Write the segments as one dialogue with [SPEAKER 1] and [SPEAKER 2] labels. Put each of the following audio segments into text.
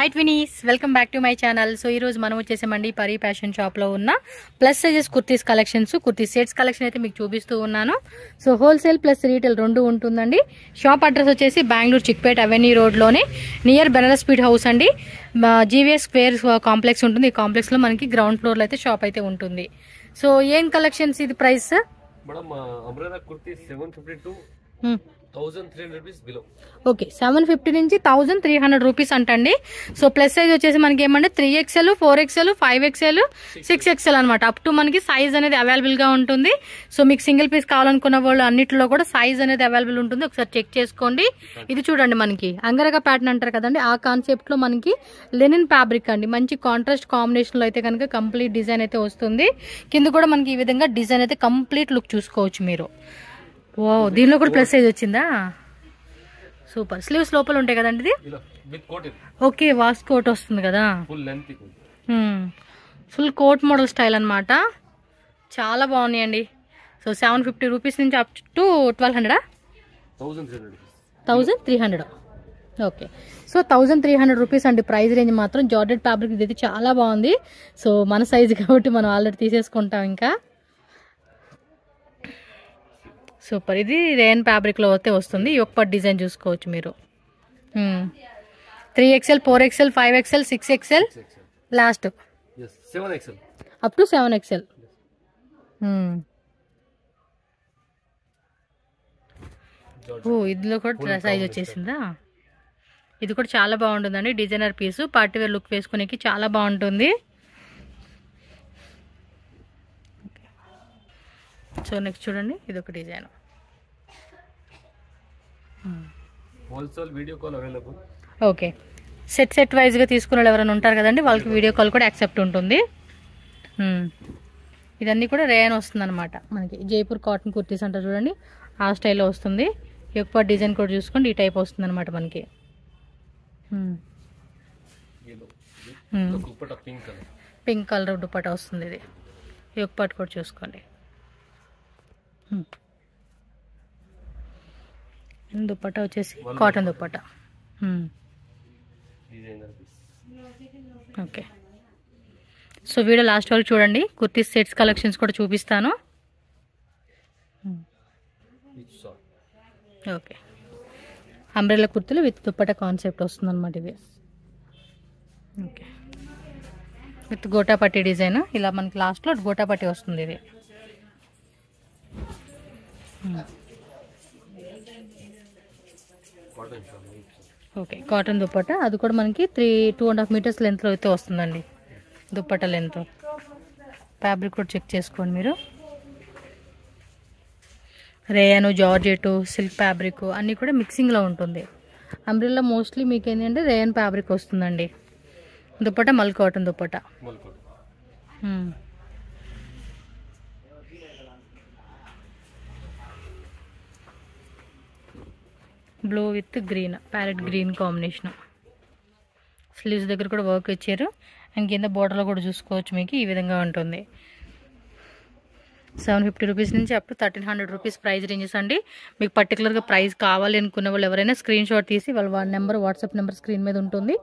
[SPEAKER 1] High twinies welcome back to my channel. So मन वच्चेसामंडी Pari fashion shop लो उन्न plus sizes kurtis collections kurti sets collection अयिते मीकु चूपिस्तू उन्नानु। सो होलसेल प्लस रीटेल रेंडु उंटुंदंडी। शॉप अड्रेस वच्चेसी बेंगलूर चिक्पेट एवेन्यू रोड लोने नियर बेनारस स्पीड हाउस अंडी जीवीएस स्क्वेर कांप्लेक्स उंटुंदी। ई कांप्लेक्स लो मनकी ग्राउंड फ्लोर लो अयिते शॉप अयिते उंटुंदी। सो एम कलेक्शन्स इदी price
[SPEAKER 2] madam umbrella kurti 752 1300 rupees below.
[SPEAKER 1] Okay 750 నుంచి 1300 రూపీస్ అంటండి। సో ప్లస్ సైజ్ వచ్చేసి మనకి ఏమంటే 3XL 4XL 5XL 6XL అన్నమాట। అప్ టు మనకి సైజ్ అనేది అవైలబుల్ గా ఉంటుంది। సో మీకు సింగిల్ పీస్ కావాలనుకున్న వాళ్ళు అన్నిటిలో కూడా సైజ్ అనేది అవైలబుల్ ఉంటుంది, ఒకసారి చెక్ చేసుకోండి। ఇది చూడండి మనకి అంగరగా ప్యాటర్న్ అంటారు కదండి, ఆ కాన్సెప్ట్ లో మనకి లెనిన్ ఫ్యాబ్రిక్ అండి, మంచి కాంట్రాస్ట్ కాంబినేషన్ లో అయితే కనుక కంప్లీట్ డిజైన్ అయితే వస్తుంది। కింద కూడా మనకి ఈ విధంగా డిజైన్ అయితే కంప్లీట్ లుక్ చూసుకోవచ్చు మీరు। ఓ దీనిలో కూడా ప్లస్ సైజ్ వచ్చిందా, సూపర్। స్లీవ్స్ లోపల ఉంటాయి కదండి ఇది
[SPEAKER 2] విత్ కోట్ ఇది।
[SPEAKER 1] ఓకే వాస్ కోట్ వస్తుంది కదా,
[SPEAKER 2] full length
[SPEAKER 1] full coat model style అన్నమాట, చాలా బాగున్నాయండి। సో 750 రూపీస్ నుంచి up to 1300 okay. So 1300 rupees అండి ప్రైస్ రేంజ్ మాత్రం। జార్జెట్ ఫ్యాబ్రిక్ ఇది చాలా బాగుంది। సో మన సైజ్ కాబట్టి మనం ఆల్రెడీ తీసేసుకుంటాం ఇంకా। సూపర్, ఇది రేయన్ ఫ్యాబ్రిక్ లో అయితే వస్తుంది। యోక్ పార్ట్ డిజైన్ చూసుకోవచ్చు మీరు। 3XL 4XL 5XL 6XL last
[SPEAKER 2] 7XL
[SPEAKER 1] up to 7XL। ఓ ఇదిలో కూడా సైజ్ వచ్చేసిందా, ఇది కూడా చాలా బాగుంటుందండి। Designer piece party wear look వేసుకునేకి చాలా బాగుంటుంది। సో నెక్స్ట్ చూడండి, ఇది ఒక design
[SPEAKER 2] wholesale video call available.
[SPEAKER 1] Okay set wise గా తీసుకునే వాళ్ళు ఎవరైనా ఉంటారు కదండి, వాళ్ళకి వీడియో కాల్ కూడా యాక్సెప్ట్ ఉంటుంది। ఇదన్నీ కూడా రేయన్ వస్తుంది అనమాట మనకి। జైపూర్ కాటన్ కుర్తీస్ అంటారు చూడండి, ఆ స్టైల్లో వస్తుంది। ఎక్కువ డిజైన్ కూడా చూసుకోండి, ఈ టైప్ వస్తుంది అనమాట మనకి। పింక్ కలర్ దుపట్టా వస్తుంది, ఇది యోక్ పార్ట్ కూడా చూసుకోండి। దుపట్టా వచ్చేసి cotton dupatta. Okay so video last వరకు చూడండి, కుర్తీ సెట్స్ కలెక్షన్స్ కూడా చూపిస్తాను। ఓకే అంబ్రెల్లా కుర్తీలు విత్ దుపట్టా కాన్సెప్ట్ వస్తుంది అనమాట ఇది। ఓకే విత్ గోటాపట్టి డిజైన్, ఇలా మనకి లాస్ట్లో గోటాపట్టి వస్తుంది ఇది। ఓకే కాటన్ దుపట్టా, అది కూడా మనకి 2.5 మీటర్స్ లెంత్లో అయితే వస్తుందండి దుపట్టా లెంత్। ఫ్యాబ్రిక్ కూడా చెక్ చేసుకోండి మీరు। రేయన్ జార్జెట్ సిల్క్ ఫ్యాబ్రిక్ అన్నీ కూడా మిక్సింగ్లో ఉంటుంది। అంబ్రెల్లా మోస్ట్లీ మీకు ఏంటంటే రేయన్ ఫ్యాబ్రిక్ వస్తుందండి। దుపట్టా మల్ cotton dupatta. Blue with green, parrot green combination. Sleeves దగ్గర కూడా వర్క్ ఇచ్చారు, అండ్ కింద బోర్డర్లో కూడా చూసుకోవచ్చు మీకు ఈ విధంగా ఉంటుంది। 750 రూపీస్ నుంచి up to 1300 rupees price ranges అండి। మీకు పర్టికులర్గా ప్రైస్ కావాలి అనుకున్న వాళ్ళు ఎవరైనా స్క్రీన్ షాట్ తీసి వాళ్ళ నెంబర్ వాట్సాప్ నెంబర్ స్క్రీన్ మీద ఉంటుంది,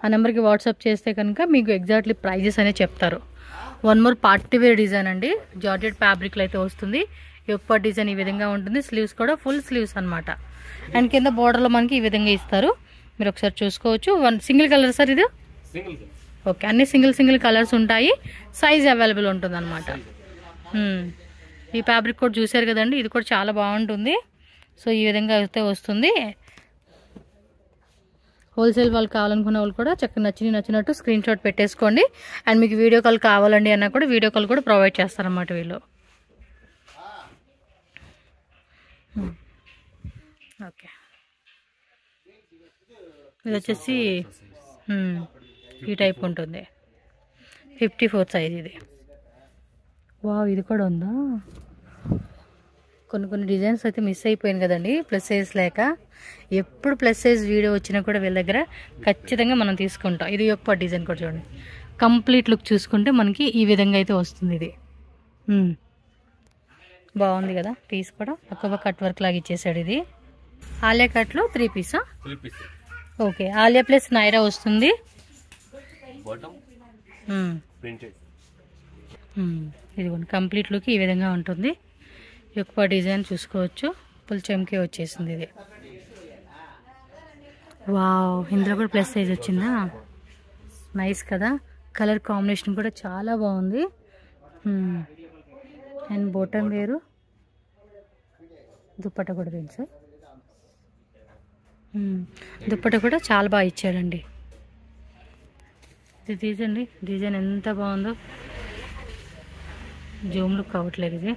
[SPEAKER 1] ఆ నెంబర్కి వాట్సాప్ చేస్తే కనుక మీకు ఎగ్జాక్ట్లీ ప్రైజెస్ అనేది చెప్తారు। One more party wear design అండి, జార్జెట్ ఫ్యాబ్రిక్లో అయితే వస్తుంది। యోక్ పార్ట్ డిజైన్ ఈ విధంగా ఉంటుంది, స్లీవ్స్ కూడా ఫుల్ స్లీవ్స్ అనమాట, అండ్ కింద బోర్డర్లో మనకి ఈ విధంగా ఇస్తారు, మీరు ఒకసారి చూసుకోవచ్చు। సింగిల్ కలర్ సార్ ఇది? ఓకే అన్ని సింగిల్ కలర్స్ ఉంటాయి, సైజ్ అవైలబుల్ ఉంటుంది అనమాట। ఈ ఫ్యాబ్రిక్ కూడా చూసారు కదండి, ఇది కూడా చాలా బాగుంటుంది। సో ఈ విధంగా అయితే వస్తుంది। హోల్సేల్ వాళ్ళు కావాలనుకున్న వాళ్ళు కూడా చక్కగా నచ్చినట్టు స్క్రీన్ షాట్ పెట్టేసుకోండి, అండ్ మీకు వీడియో కాల్ కావాలండి అన్నా కూడా వీడియో కాల్ కూడా ప్రొవైడ్ చేస్తారన్నమాట వీళ్ళు। ఓకే ఇది వచ్చేసి ఈ టైప్ ఉంటుంది, 54 సైజ్ ఇది। వావ్ ఇది కూడా ఉందా, కొన్ని డిజైన్స్ అయితే మిస్ అయిపోయాను కదండి ప్లస్ సైజ్ లేక। ఎప్పుడు ప్లస్ సైజ్ వీడియో వచ్చినా కూడా వీళ్ళ దగ్గర ఖచ్చితంగా మనం తీసుకుంటాం। ఇది యొక్క డిజైన్ కూడా చూడండి, కంప్లీట్ లుక్ చూసుకుంటే మనకి ఈ విధంగా అయితే వస్తుంది ఇది। బాగుంది కదా, పీస్ కూడా తక్కువ కట్ వర్క్ లాగా ఇచ్చేసాడు ఇది। ఆలియా కట్ లో 3 పీసా?
[SPEAKER 2] 3 piece
[SPEAKER 1] okay Alia plus Naira వస్తుంది
[SPEAKER 2] బాటమ్ ప్రింటెడ్.
[SPEAKER 1] ఇదిగోండి కంప్లీట్ లుక్ ఈ విధంగా ఉంటుంది. ఎక్కువ డిజైన్ చూసుకోవచ్చు. ఫుల్ చెమ్కి వచ్చేసింది ఇది. వావ్, ఇందులో కూడా ప్లస్ సైజ్ వచ్చిందా, నైస్ కదా. కలర్ కాంబినేషన్ కూడా చాలా బాగుంది. అండ్ బాటమ్ వేరు, దుప్పట కూడా తెలుసు. దుప్పట కూడా చాలా బాగా ఇచ్చాడండి. ఇది తీసండి, డిజైన్ ఎంత బాగుందో. జూమ్ లుక్ అవ్వట్లేదు ఇది.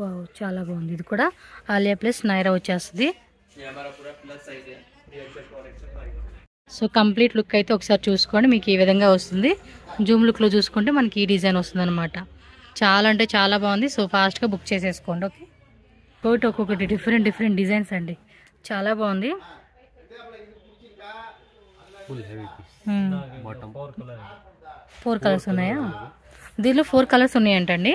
[SPEAKER 1] వావ్, చాలా బాగుంది. ఇది కూడా ఆలియా ప్లస్ నైరా వచ్చేస్తుంది. సో కంప్లీట్ లుక్ అయితే ఒకసారి చూసుకోండి, మీకు ఈ విధంగా వస్తుంది. జూమ్ లుక్లో చూసుకుంటే మనకి ఈ డిజైన్ వస్తుంది అనమాట. చాలా అంటే చాలా బాగుంది. సో ఫాస్ట్గా బుక్ చేసేసుకోండి. ఓకే, ఒక్కొక్కటి డిఫరెంట్ డిజైన్స్ అండి, చాలా బాగుంది. ఫోర్ కలర్స్ ఉన్నాయా? దీనిలో 4 కలర్స్ ఉన్నాయంటండి.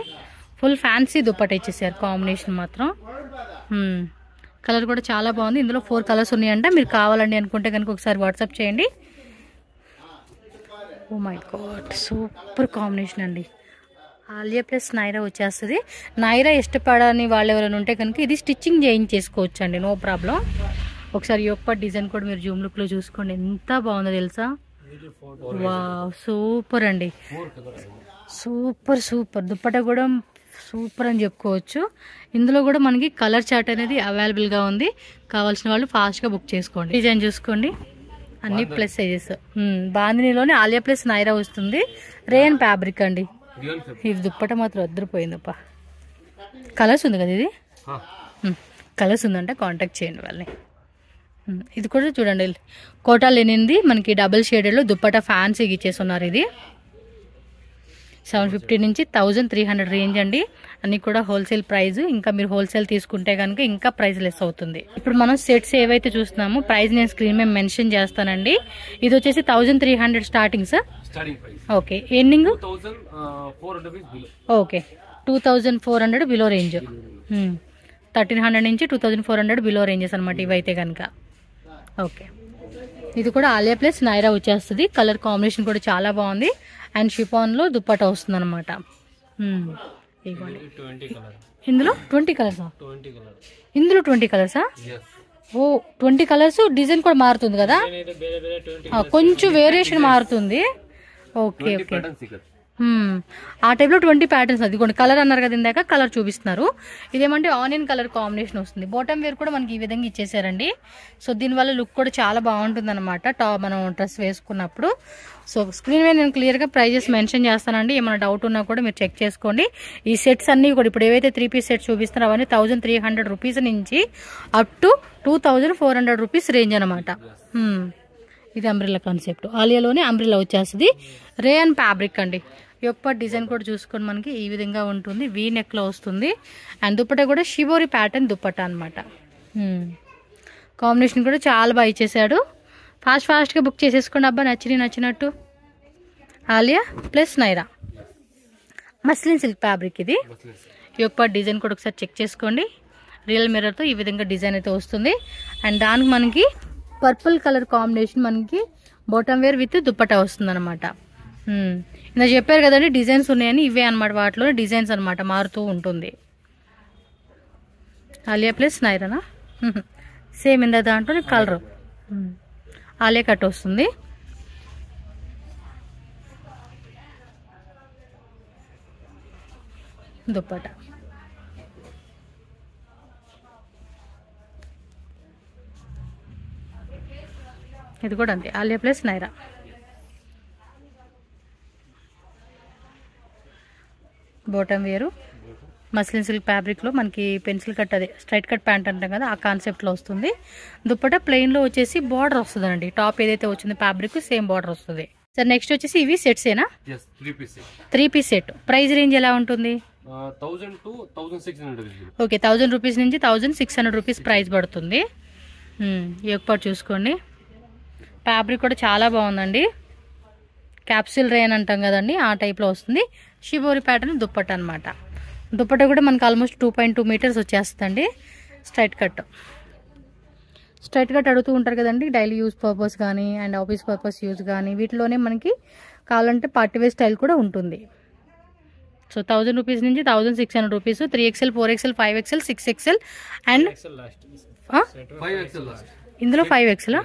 [SPEAKER 1] ఫుల్ ఫ్యాన్సీ దుప్పట ఇచ్చేసారు. కాంబినేషన్ మాత్రం కలర్ కూడా చాలా బాగుంది. ఇందులో 4 కలర్స్ ఉన్నాయంట. మీరు కావాలండి అనుకుంటే కనుక ఒకసారి వాట్సాప్ చేయండి. Oh my god, super combination అండి. ఆలియా ప్లస్ నైరా వచ్చేస్తుంది. నైరా ఇష్టపడని వాళ్ళు ఎవరైనా ఉంటే కనుక ఇది స్టిచ్చింగ్ చేయించేసుకోవచ్చు అండి, నో ప్రాబ్లం. ఒకసారి యొక్క డిజైన్ కూడా మీరు జూమ్ లుక్లో చూసుకోండి, ఎంత బాగుందో తెలుసా. వావ్, సూపర్ అండి, సూపర్. దుప్పట కూడా సూపర్ అని చెప్పుకోవచ్చు. ఇందులో కూడా మనకి కలర్ చార్ట్ అనేది అవైలబుల్గా ఉంది. కావాల్సిన వాళ్ళు ఫాస్ట్గా బుక్ చేసుకోండి. డిజైన్ చూసుకోండి, అన్ని ప్లస్ సైజెస్. బాందినీలోనే ఆలియా ప్లస్ నైరా వస్తుంది. రేయన్ ఫ్యాబ్రిక్ అండి. ఇది దుప్పట మాత్రం అద్దరిపోయిందప్ప. కలర్స్ ఉంది కదా, ఇది కలర్స్ ఉందంటే కాంటాక్ట్ చేయండి వాళ్ళని. ఇది కూడా చూడండి, కోటా లెనిన్ది మనకి డబుల్ షేడెడ్లో దుప్పట ఫ్యాన్సీగా ఇచ్చేస్తున్నారు. ఇది 750 నుంచి 1300 రేంజ్ అండి. అన్ని కూడా హోల్సేల్ ప్రైస్. ఇంకా మీరు హోల్సేల్ తీసుకుంటే కనుక ఇంకా ప్రైస్ లెస్ అవుతుంది. ఇప్పుడు మనం సెట్స్ ఏవైతే చూస్తున్నామో ప్రైస్ నేను స్క్రీన్ మీద మెన్షన్ చేస్తానండి. ఇది వచ్చేసి 1300 starting sir. Okay, ending okay 2400 below range. 1300 నుంచి 2400 బిలో రేంజెస్ అనమాట ఇవైతే కనుక. ఓకే, ఇది కూడా ఆలియా ప్లస్ నైరా వచ్చేస్తుంది. కలర్ కాంబినేషన్ కూడా చాలా బాగుంది. అండ్ షిఫాన్లో దుప్పట వస్తుంది అనమాట. ఇందులో 20 కలర్సా? ఇందులో 20 కలర్సా? ఓ 20 కలర్స్. డిజైన్ కూడా మారుతుంది కదా, కొంచెం వేరియేషన్ మారుతుంది. ఓకే ఓకే, ఆ టైప్లో 20 ప్యాటర్న్స్. అది కూడా కలర్ అన్నారు కదా ఇందాక, కలర్ చూపిస్తున్నారు. ఇదేమంటే ఆనియన్ కలర్ కాంబినేషన్ వస్తుంది. బాటమ్ వేర్ కూడా మనకి ఈ విధంగా ఇచ్చేసారండి. సో దీనివల్ల లుక్ కూడా చాలా బాగుంటుంది అనమాట మనం డ్రెస్ వేసుకున్నప్పుడు. సో స్క్రీన్ మీద నేను క్లియర్గా ప్రైజెస్ మెన్షన్ చేస్తానండి. ఏమైనా డౌట్ ఉన్నా కూడా మీరు చెక్ చేసుకోండి. ఈ సెట్స్ అన్నీ కూడా ఇప్పుడు ఏవైతే 3 పీస్ సెట్స్ చూపిస్తున్నారో అవన్నీ 1300 రూపీస్ నుంచి అప్ టు 2400 రూపీస్ రేంజ్ అనమాట. ఇది అంబ్రిల్లా కాన్సెప్ట్. ఆలియాలోనే అంబ్రిల్లా వచ్చేస్తుంది. రేయన్ ఫ్యాబ్రిక్ అండి. యొక్క డిజైన్ కూడా చూసుకొని మనకి ఈ విధంగా ఉంటుంది. వీ నెక్లో వస్తుంది. అండ్ దుప్పట కూడా షిబోరి ప్యాటర్న్ దుప్పట అనమాట. కాంబినేషన్ కూడా చాలా బాగా ఇచ్చేసాడు. ఫాస్ట్గా బుక్ చేసేసుకోండి అబ్బా, నచ్చినట్టు. Alia plus Naira muslin silk fabric. ఇది యొక్క డిజైన్ కూడా ఒకసారి చెక్ చేసుకోండి. రియల్ మిర్రర్తో ఈ విధంగా డిజైన్ అయితే వస్తుంది. అండ్ దానికి మనకి పర్పుల్ కలర్ కాంబినేషన్ మనకి బాటమ్ వేర్ విత్ దుప్పటా వస్తుంది అనమాట. ఇలా చెప్పారు కదండి డిజైన్స్ ఉన్నాయని, ఇవే అనమాట వాటిలో డిజైన్స్ అనమాట, మారుతూ ఉంటుంది. ఆలియా ప్లస్ నైరానా సేమ్ ఇందా దాంట్లో కలర్ ఆలియా కట్ వస్తుంది. దుప్పటా ఇది కూడా అంతే, ఆలియా ప్లస్ నైరా. బాటమ్ వేరు మస్లిన్ సిల్క్ ఫ్యాబ్రిక్లో మనకి పెన్సిల్ కట్, అదే స్ట్రైట్ కట్ ప్యాంట్ అంటాం కదా, ఆ కాన్సెప్ట్లో వస్తుంది. దుప్పట ప్లెయిన్లో వచ్చేసి బార్డర్ వస్తుందండి. టాప్ ఏదైతే వచ్చిందో ఫ్యాబ్రిక్ సేమ్ బార్డర్ వస్తుంది. సార్ నెక్స్ట్ వచ్చేసి ఇవి సెట్సేనా? 3 పీస్ సెట్. ప్రైస్ రేంజ్ ఎలా ఉంటుంది?
[SPEAKER 2] 1000 to 1600.
[SPEAKER 1] ఓకే, 1000 రూపీస్ నుంచి 1600 రూపీస్ ప్రైస్ పడుతుంది. ఈ ఒక్క చూసుకోండి. ఫ్యాబ్రిక్ కూడా చాలా బాగుందండి. క్యాప్సిల్ రేన్ అంటాం కదండి, ఆ టైప్లో వస్తుంది. షిబోరి ప్యాటర్న్ దుప్పట అనమాట. దుప్పట కూడా మనకు ఆల్మోస్ట్ 2.2 మీటర్స్ వచ్చేస్తుందండి. Straight cut. స్ట్రైట్ కట్ అడుగుతూ ఉంటారు కదండి, డైలీ యూజ్ పర్పస్ కానీ అండ్ ఆఫీస్ పర్పస్ యూజ్ కానీ, వీటిలోనే మనకి కావాలంటే పార్టీ వేర్ స్టైల్ కూడా ఉంటుంది. సో 1000 రూపీస్ నుంచి 1600 rupees, 3XL, 4XL, 5XL, 6XL and ఇందులో 5XL,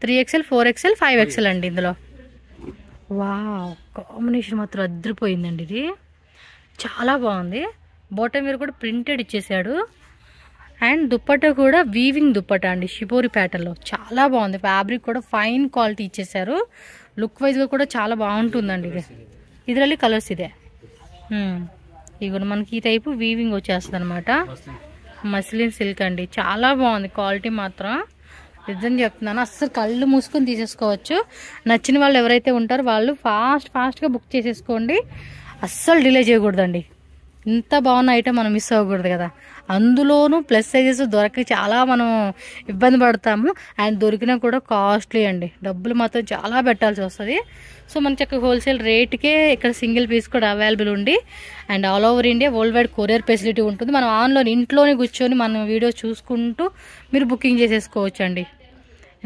[SPEAKER 1] 3XL, 4XL, 5XL అండి ఇందులో. వావ్, కాంబినేషన్ మాత్రం అదిరిపోయిందండి. ఇది చాలా బాగుంది. బాటమ్ వేర్ కూడా ప్రింటెడ్ ఇచ్చేసాడు అండ్ దుప్పట్టా కూడా వీవింగ్ దుప్పట్టా అండి, షిబోరి ప్యాటర్న్లో చాలా బాగుంది. ఫ్యాబ్రిక్ కూడా ఫైన్ క్వాలిటీ ఇచ్చేసారు. లుక్ వైజ్గా కూడా చాలా బాగుంటుందండి. ఇది ఇదిలో కలర్స్ ఇదే. ఇది కూడా మనకి ఈ టైపు వీవింగ్ వచ్చేస్తుంది అనమాట. మస్లిన్ సిల్క్ అండి, చాలా బాగుంది క్వాలిటీ మాత్రం. నిజం చెప్తున్నాను, అస్సలు కళ్ళు మూసుకొని తీసేసుకోవచ్చు. నచ్చిన వాళ్ళు ఎవరైతే ఉంటారో వాళ్ళు ఫాస్ట్గా బుక్ చేసేసుకోండి. అస్సలు డిలే చేయకూడదండి. ఇంత బాగున్న ఐటమ్ మనం మిస్ అవ్వకూడదు కదా. అందులోనూ ప్లస్ సైజెస్ దొరక చాలా మనం ఇబ్బంది పడతాము. అండ్ దొరికినా కూడా కాస్ట్లీ అండి, డబ్బులు మాత్రం చాలా పెట్టాల్సి వస్తుంది. సో మన చక్కగా హోల్సేల్ రేట్కే ఇక్కడ సింగిల్ పీస్ కూడా అవైలబుల్ ఉండి and all over India world wide courier facility ఉంటుంది. మనం ఆన్లైన్ ఇంట్లోనే కూర్చొని మనం వీడియో చూసుకుంటూ మీరు బుకింగ్ చేసేసుకోవచ్చు అండి.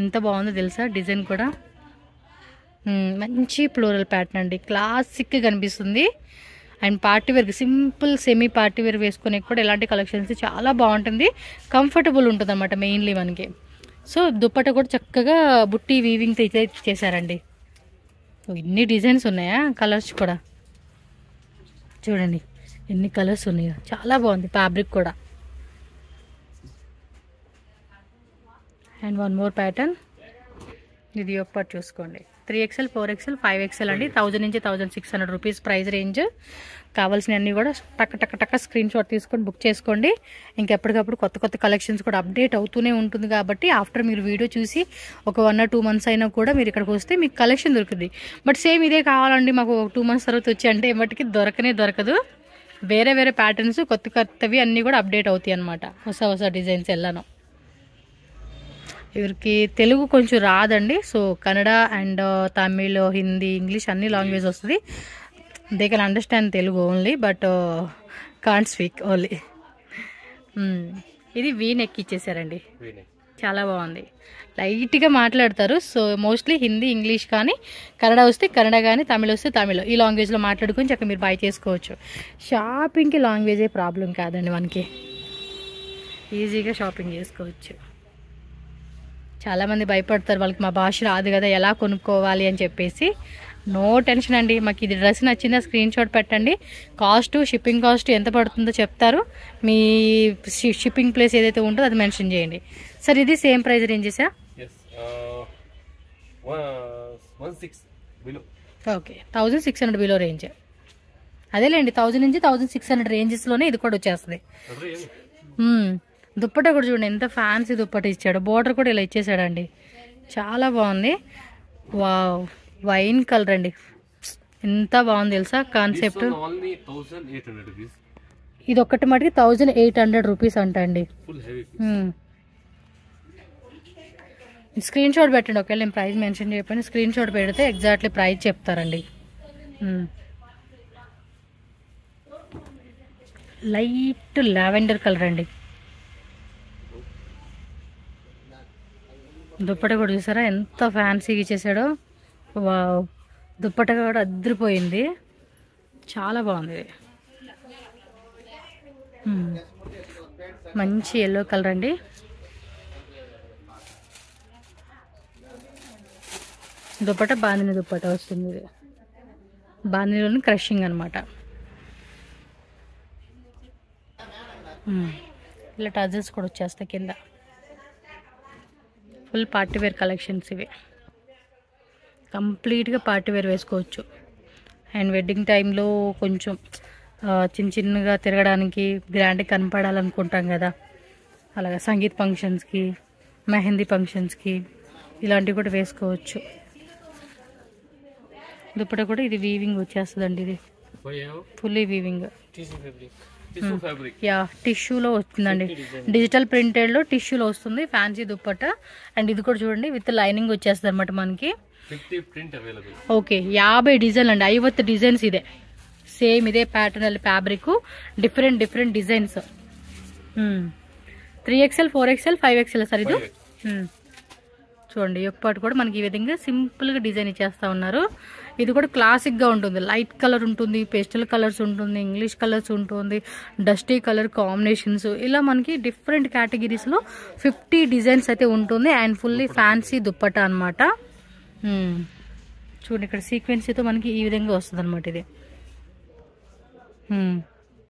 [SPEAKER 1] ఎంత బాగుందో తెలుసా డిజైన్ కూడా. మంచి ఫ్లోరల్ ప్యాటర్న్ అండి, క్లాసిక్గా కనిపిస్తుంది. And party wear, simple semi party wear వేసుకునే కూడా ఇలాంటి కలెక్షన్స్ చాలా బాగుంటుంది. కంఫర్టబుల్ ఉంటుంది అనమాట మెయిన్లీ మనకి. సో దుప్పట కూడా చక్కగా బుట్టి వీవింగ్తో అయితే చేశారండి. ఇన్ని డిజైన్స్ ఉన్నాయా, కలర్స్ కూడా చూడండి ఎన్ని కలర్స్ ఉన్నాయో. చాలా బాగుంది ఫ్యాబ్రిక్ కూడా. అండ్ వన్ మోర్ ప్యాటర్న్, ఇది ఒక్కటి చూసుకోండి. 3XL, 4XL, 5XL అండి. 1000 నుంచి 1600 రూపీస్ ప్రైస్ రేంజ్. కావాల్సినవన్నీ కూడా టక్క స్క్రీన్ షాట్ తీసుకొని బుక్ చేసుకోండి. ఇంకెప్పటికప్పుడు కొత్త కలెక్షన్స్ కూడా అప్డేట్ అవుతూనే ఉంటుంది కాబట్టి ఆఫ్టర్ మీరు వీడియో చూసి ఒక 1 or 2 months అయినా కూడా మీరు ఇక్కడికి వస్తే మీకు కలెక్షన్ దొరుకుతుంది. బట్ సేమ్ ఇదే కావాలండి మాకు 2 months తర్వాత వచ్చి అంటే మటుకి దొరకదు. వేరే ప్యాటర్న్స్ కొత్తవి అన్నీ కూడా అప్డేట్ అవుతాయి అన్నమాట. ಹೊಸ డిజైన్స్ ఎల్లాను. ఇవరికి తెలుగు కొంచెం రాదండి. So Kannada and Tamil, Hindi, English అన్ని లాంగ్వేజ్ వస్తుంది. They can understand Telugu only but can't speak only. ఇది వీ నెక్ ఇచ్చేసారండి, చాలా బాగుంది. లైట్గా మాట్లాడతారు. సో మోస్ట్లీ హిందీ, ఇంగ్లీష్ కానీ కన్నడ వస్తే కన్నడ కానీ తమిళ్ వస్తే తమిళ్, ఈ లాంగ్వేజ్లో మాట్లాడుకొని చక్కగా మీరు బై చేసుకోవచ్చు. షాపింగ్కి లాంగ్వేజే ప్రాబ్లం కాదండి, మనకి ఈజీగా షాపింగ్ చేసుకోవచ్చు. చాలామంది భయపడతారు, వాళ్ళకి మా భాష రాదు కదా ఎలా కొనుక్కోవాలి అని చెప్పేసి. నో టెన్షన్ అండి. మాకు ఇది డ్రెస్ నచ్చిందా స్క్రీన్ షాట్ పెట్టండి. షిప్పింగ్ కాస్ట్ ఎంత పడుతుందో చెప్తారు. మీ షిప్పింగ్ ప్లేస్ ఏదైతే ఉంటుందో అది మెన్షన్ చేయండి. సార్ ఇది సేమ్ ప్రైస్ రేంజెసా? Okay, 1600 below range. అదేలేండి, 1000 నుంచి 1600 రేంజెస్లోనే ఇది కూడా వచ్చేస్తుంది. దుప్పట కూడా చూడండి ఎంత ఫ్యాన్సీ దుప్పట ఇచ్చాడు. బోర్డర్ కూడా ఇలా ఇచ్చేసాడండి, చాలా బాగుంది. వావ్, వైన్ కలర్ అండి, ఎంత బాగుంది తెలుసా కాన్సెప్ట్. ఇది ఒక్కటి మటుకి 1800 రూపీస్ అంట అండి. స్క్రీన్ షాట్ పెట్టండి. ఒకవేళ నేను ప్రైస్ మెన్షన్ చేయకపోయినా స్క్రీన్ షాట్ పెడితే ఎగ్జాక్ట్లీ ప్రైస్ చెప్తారండి. లైట్ లావెండర్ కలర్ అండి. దుప్పట కూడా చూసారా ఎంత ఫ్యాన్సీగా ఇచ్చేసాడో. వావ్, దుప్పట కూడా అదిరిపోయింది, చాలా బాగుంది. మంచి ఎల్లో కలర్ అండి. దుప్పట బాందిని దుప్పట వస్తుంది. ఇది బాందినిలోని క్రషింగ్ అనమాట. ఇలా టజల్స్ కూడా వచ్చేస్తాయి కింద. ఫుల్ పార్టీ వేర్ కలెక్షన్స్ ఇవి. కంప్లీట్గా పార్టీ వేర్ వేసుకోవచ్చు. అండ్ వెడ్డింగ్ టైంలో కొంచెం చిన్నగా తిరగడానికి గ్రాండ్గా కనపడాలనుకుంటాం కదా, అలాగే సంగీత్ ఫంక్షన్స్కి, మెహందీ ఫంక్షన్స్కి ఇలాంటివి కూడా వేసుకోవచ్చు. దుప్పట కూడా ఇది వీవింగ్ వచ్చేస్తుందండి. ఇది ఫుల్లీ వీవింగ్. యా, టిష్యూలో వస్తుందండి. డిజిటల్ ప్రింటెడ్లో టిష్యూలో వస్తుంది ఫ్యాన్సీ దుప్పట. అండ్ ఇది కూడా చూడండి విత్ లైనింగ్ వచ్చేస్తుంది అనమాట మనకి. ఓకే, 50 డిజైన్లు అండి, 50 డిజైన్స్ ఇదే. సేమ్ ఇదే pattern fabric, different designs. 3XL 4XL 5XL sir ఇది. చూడండి యొక్క పాటు కూడా మనకి ఈ విధంగా సింపుల్గా డిజైన్ ఇచ్చేస్తూ ఉన్నారు. ఇది కూడా క్లాసిక్గా ఉంటుంది. లైట్ కలర్ ఉంటుంది, పేస్టల్ కలర్స్ ఉంటుంది, ఇంగ్లీష్ కలర్స్ ఉంటుంది, డస్టీ కలర్ కాంబినేషన్స్, ఇలా మనకి డిఫరెంట్ కేటగిరీస్లో 50 డిజైన్స్ అయితే ఉంటుంది. అండ్ ఫుల్లీ ఫ్యాన్సీ దుప్పట్టా అనమాట. చూడండి ఇక్కడ సీక్వెన్సీతో మనకి ఈ విధంగా వస్తుంది అనమాట ఇది.